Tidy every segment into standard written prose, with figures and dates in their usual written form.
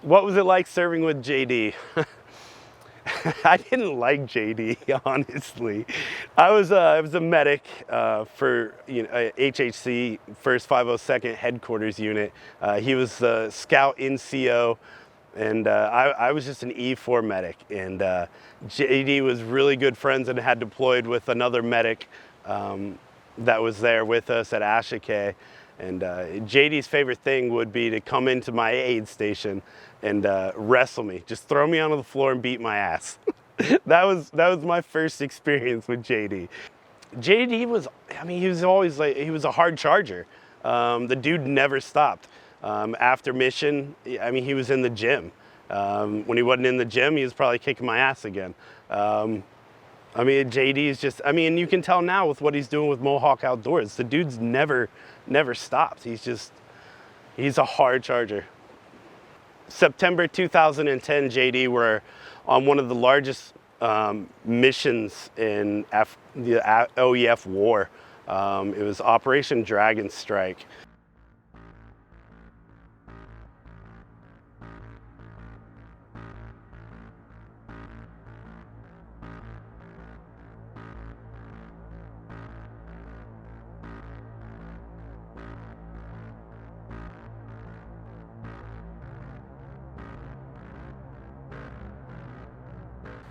What was it like serving with JD? I didn't like JD, honestly. I was a medic for HHC, First 502nd Headquarters Unit. He was the scout NCO, and I was just an E4 medic. And JD was really good friends and had deployed with another medic that was there with us at Ashake. And JD's favorite thing would be to come into my aid station and wrestle me, just throw me onto the floor and beat my ass. that was my first experience with JD. JD was, I mean, he was always like, he was a hard charger. The dude never stopped. After mission, I mean, he was in the gym. When he wasn't in the gym, he was probably kicking my ass again. I mean, JD is just, I mean, you can tell now with what he's doing with Mohawk Outdoors. The dude's never stopped. He's a hard charger. September 2010, JD were on one of the largest missions in the OEF war. It was Operation Dragon Strike.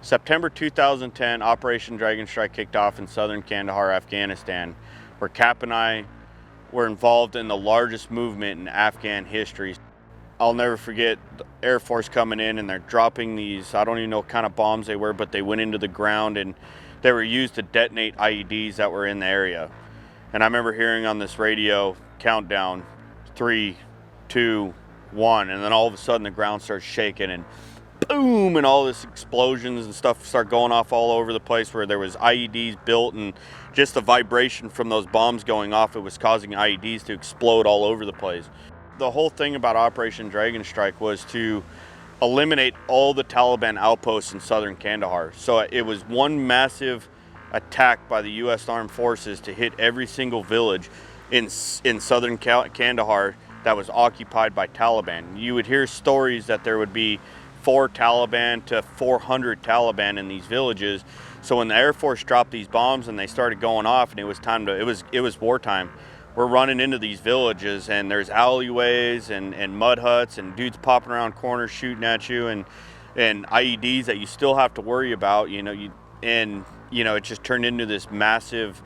September 2010, Operation Dragon Strike kicked off in southern Kandahar, Afghanistan, where Cap and I were involved in the largest movement in Afghan history. I'll never forget the Air Force coming in and they're dropping these, I don't even know what kind of bombs they were, but they went into the ground and they were used to detonate IEDs that were in the area. And I remember hearing on this radio, countdown, 3, 2, 1, and then all of a sudden the ground starts shaking and boom, and all this explosions and stuff start going off all over the place where there was IEDs built, and just the vibration from those bombs going off, it was causing IEDs to explode all over the place. The whole thing about Operation Dragon Strike was to eliminate all the Taliban outposts in southern Kandahar. So it was one massive attack by the U.S. Armed Forces to hit every single village in southern Kandahar that was occupied by Taliban. You would hear stories that there would be 4 Taliban to 400 Taliban in these villages. So when the Air Force dropped these bombs and they started going off and it was time to, it was wartime, we're running into these villages and there's alleyways and mud huts and dudes popping around corners shooting at you and IEDs that you still have to worry about, it just turned into this massive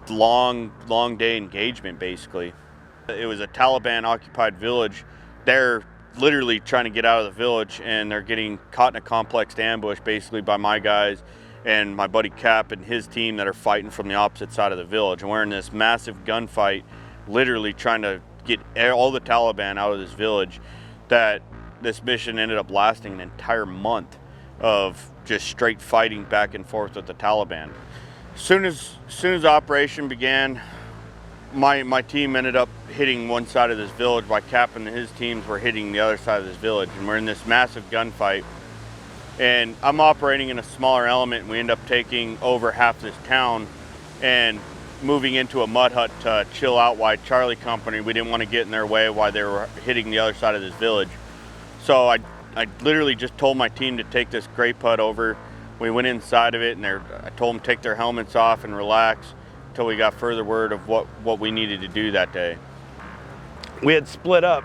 long day engagement basically. It was a Taliban occupied village. They're literally trying to get out of the village and they're getting caught in a complex ambush basically by my guys and my buddy Cap and his team that are fighting from the opposite side of the village, and we're in this massive gunfight literally trying to get all the Taliban out of this village. That this mission ended up lasting an entire month of just straight fighting back and forth with the Taliban. As soon as the operation began, my team ended up hitting one side of this village while Cap and his teams were hitting the other side of this village, and we're in this massive gunfight. And I'm operating in a smaller element, and we end up taking over half this town and moving into a mud hut to chill out while Charlie Company, we didn't want to get in their way while they were hitting the other side of this village. So I literally just told my team to take this grape hut over. We went inside of it, and I told them to take their helmets off and relax until we got further word of what we needed to do that day. We had split up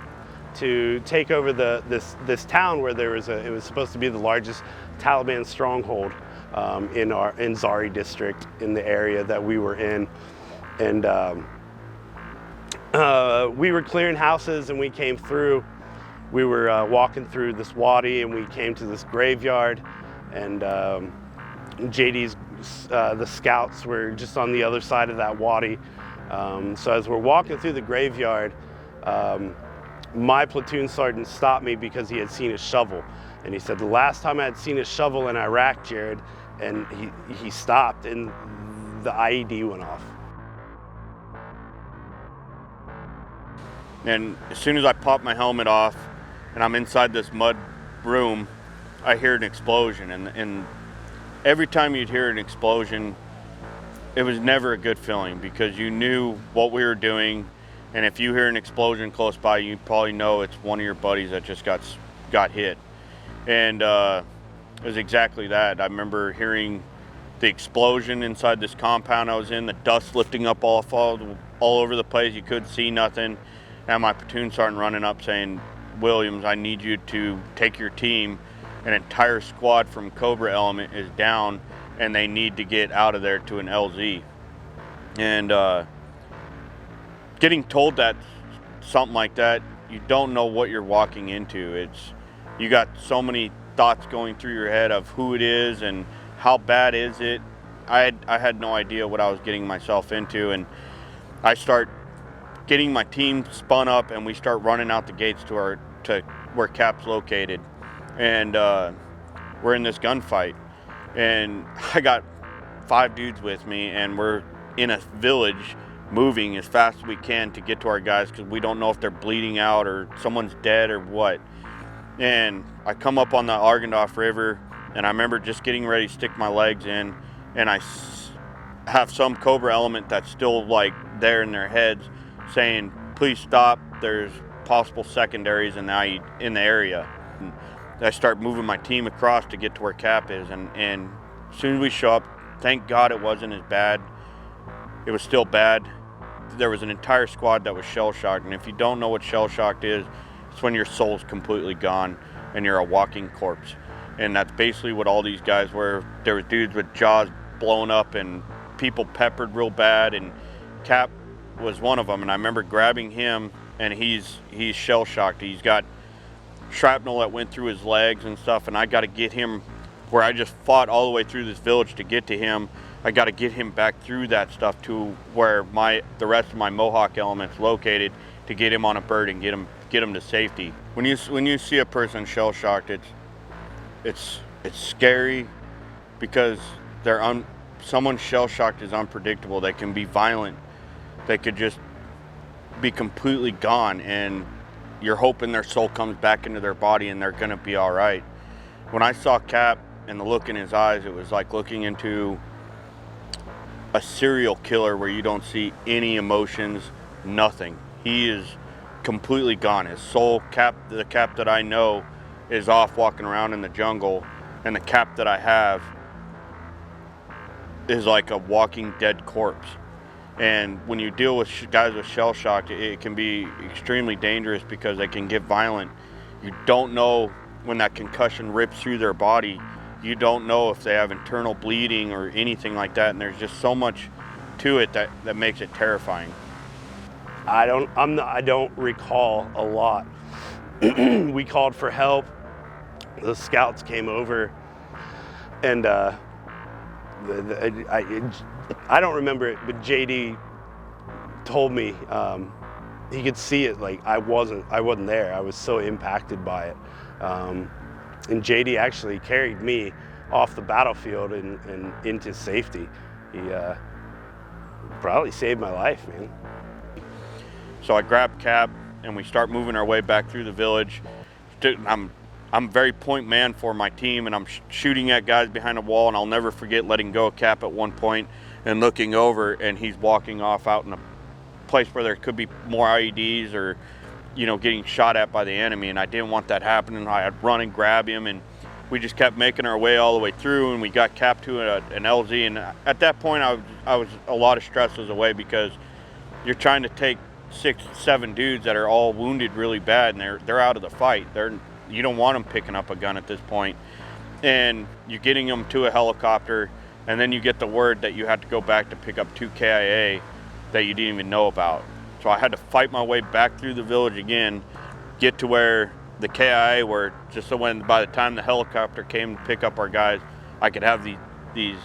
to take over this town where it was supposed to be the largest Taliban stronghold in Zari district in the area that we were in, and we were clearing houses and we came through. We were walking through this wadi and we came to this graveyard, and JD's the scouts were just on the other side of that wadi. So as we're walking through the graveyard, my platoon sergeant stopped me because he had seen a shovel. And he said, the last time I had seen a shovel in Iraq, Jared, and he stopped and the IED went off. And as soon as I pop my helmet off and I'm inside this mud room, I hear an explosion. And every time you'd hear an explosion, it was never a good feeling because you knew what we were doing And if you hear an explosion close by, you probably know it's one of your buddies that just got hit. And it was exactly that. I remember hearing the explosion inside this compound I was in, the dust lifting up all over the place. You couldn't see nothing. And my platoon sergeant running up saying, "Williams, I need you to take your team. An entire squad from Cobra Element is down, and they need to get out of there to an LZ." And getting told that something like that, you don't know what you're walking into. You got so many thoughts going through your head of who it is and how bad is it. I had no idea what I was getting myself into, and I start getting my team spun up, and we start running out the gates to where Cap's located, and we're in this gunfight, and I got 5 dudes with me, and we're in a village moving as fast as we can to get to our guys because we don't know if they're bleeding out or someone's dead or what. And I come up on the Argandolph River, and I remember just getting ready to stick my legs in, and I have some Cobra element that's still like there in their heads saying, "Please stop, there's possible secondaries in the area." And I start moving my team across to get to where Cap is, and as soon as we show up, thank God it wasn't as bad. It was still bad. There was an entire squad that was shell-shocked, and if you don't know what shell-shocked is, it's when your soul's completely gone and you're a walking corpse. And that's basically what all these guys were. There was dudes with jaws blown up and people peppered real bad, and Cap was one of them. And I remember grabbing him, and he's shell-shocked. He's got shrapnel that went through his legs and stuff, and I got to get him where I just fought all the way through this village to get to him. I got to get him back through that stuff to where the rest of my Mohawk element's located to get him on a bird and get him to safety. When you see a person shell-shocked, it's scary because someone shell-shocked is unpredictable. They can be violent. They could just be completely gone, and you're hoping their soul comes back into their body and they're gonna be all right. When I saw Cap and the look in his eyes, it was like looking into a serial killer where you don't see any emotions, nothing. He is completely gone. His soul, the Cap that I know, is off walking around in the jungle, and the Cap that I have is like a walking dead corpse. And when you deal with guys with shell shock, it can be extremely dangerous because they can get violent. You don't know when that concussion rips through their body. You don't know if they have internal bleeding or anything like that, and there's just so much to it that makes it terrifying. I don't recall a lot. We called for help. The scouts came over, and I don't remember it, but JD told me he could see it. Like I wasn't there. I was so impacted by it. And JD actually carried me off the battlefield and into safety. He probably saved my life, man. So I grabbed Cap and we start moving our way back through the village. I'm very point man for my team, and I'm shooting at guys behind a wall, and I'll never forget letting go of Cap at one point and looking over, and he's walking off out in a place where there could be more IEDs or, getting shot at by the enemy, and I didn't want that happening. I'd run and grab him, and we just kept making our way all the way through, and we got Cap to an LZ, and at that point I was a lot of stress was away because you're trying to take 6-7 dudes that are all wounded really bad, and they're out of the fight. You don't want them picking up a gun at this point, and you're getting them to a helicopter, and then you get the word that you have to go back to pick up 2 KIA that you didn't even know about. So I had to fight my way back through the village again, get to where the KIA were, just so by the time the helicopter came to pick up our guys, I could have these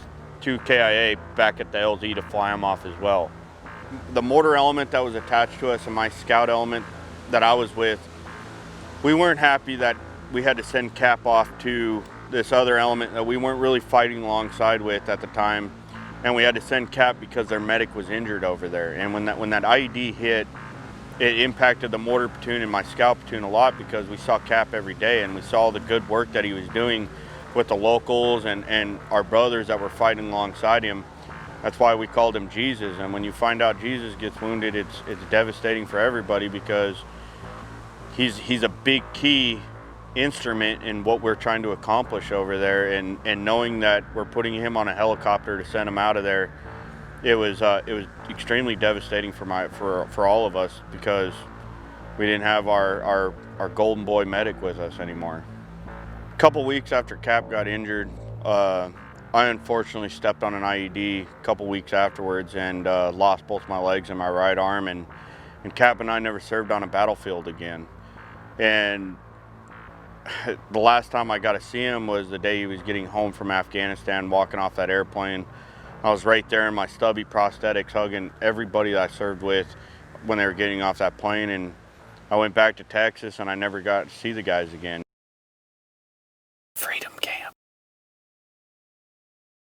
2 KIA back at the LZ to fly them off as well. The mortar element that was attached to us and my scout element that I was with, we weren't happy that we had to send Cap off to this other element that we weren't really fighting alongside with at the time, and we had to send Cap because their medic was injured over there. And when that IED hit, it impacted the mortar platoon and my scout platoon a lot because we saw Cap every day and we saw the good work that he was doing with the locals and our brothers that were fighting alongside him. That's why we called him Jesus. And when you find out Jesus gets wounded, it's devastating for everybody, because he's a big key instrument in what we're trying to accomplish over there. And knowing that we're putting him on a helicopter to send him out of there, it was extremely devastating for all of us, because we didn't have our golden boy medic with us anymore. A couple weeks after Cap got injured, I unfortunately stepped on an IED a couple weeks afterwards and lost both my legs and my right arm, and Cap and I never served on a battlefield again. And the last time I got to see him was the day he was getting home from Afghanistan, walking off that airplane. I was right there in my stubby prosthetics, hugging everybody that I served with when they were getting off that plane. And I went back to Texas, and I never got to see the guys again.